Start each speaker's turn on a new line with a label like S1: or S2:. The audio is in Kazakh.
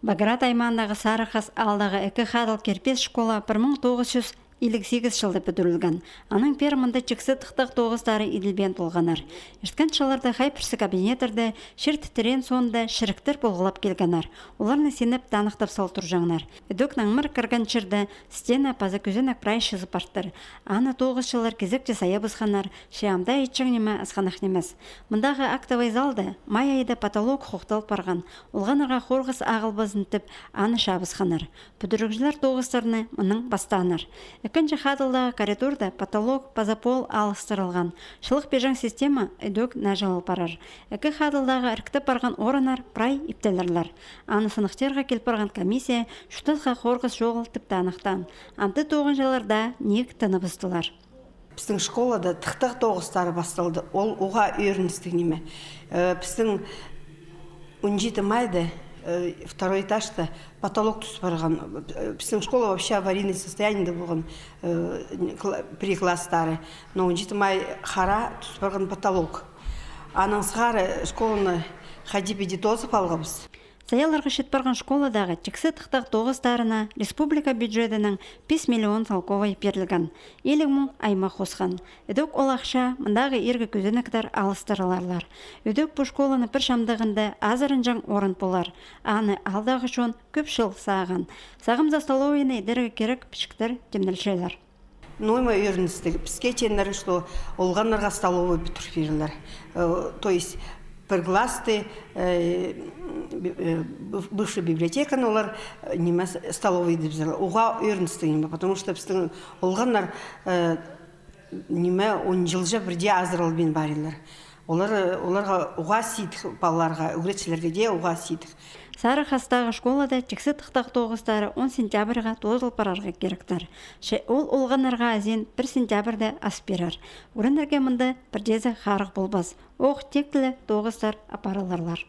S1: Баграт аймағындағы Сарықас алдағы экі хадыл керпес школа 1958 жылды бітірілген. Аның пермінді чіксі тұқтық тоғыздары еділбен толғанар. Ешткен шыларды хайпірсі кабинетерді шерт тірен сонда шіріктір болғылап келгенар. Оларны сеніп танықтап сал тұржаңнар. Үдік наңмыр кірген шырды стена паза күзінік прай шызы парттыр. Аны тоғыз шылар кезекте сая бұзғанар, шиамда етшің неме асқанақ немес. Мұндағы актовай залды май айда потолок құқталып барған. Олғанырға қорғыз ағылбызын тіп аны шабызғанар. Бүдірікжілер тоғыздарыны мұның бастанар. Екінші хадылдағы коридорда потолок, пазапол алыстырылған. Шылық бежің система үдік нәжал парар. Екі хадылдағы іркті барған оранар прай иптелерлер. Аны сынықтерға келіп барған комиссия шүтілға қорғыз жоғыл тіпті анықтан. Амты тоғын жыларда нек тыныбыздылар.
S2: Біздің школада тықтық тоғыстары басталды. Ол оға үйіріністік неме. Біздің 17 майда второй этажда потолок түсіп барған. Біздің школа вообще аварийный состояниеде болған при класстары. Но 17 май хара түсіп барған потолок. Аның сығары школаны хадипедитозып алғабыз.
S1: Саяларға шет барған школадағы чіксі тұқтақ тоғыздарына республика бюджетінің 5 миллион салковай берілген. 50 мың аймақ қосқан. Үдік ол ақша мұндағы ергі көзініктер алыстырыларлар. Үдік бұл школаны бір шамдығында азырын жаң орын болар. Аны алдағы шон көп жыл саған. Сағымза столовыйны едіргі керек пішіктер темнілшелер.
S2: Нойма үйіріністігі. Бізге тенлері, что олғанларға столовый бүтір берілер. То есть Пергласты, бывшая библиотека, но олар неме столовый деп зала. Уға үйіріністі неме, потому что біздің олғанлар неме 10 жылжа бірде азырыл бен барилар. Оларға уға сейдік балаларға, үгретшілерге де уға сейдік.
S1: Сарықастағы школада чіксі тұқтақ тоғыздары 10 сентябрға тозыл парарға керектір. Ол олғанарға азен 1 сентябрда ас берер. Өріндерге мұнды бірдезі қарық болбаз. Оқ тектілі тоғыздар апарыларлар.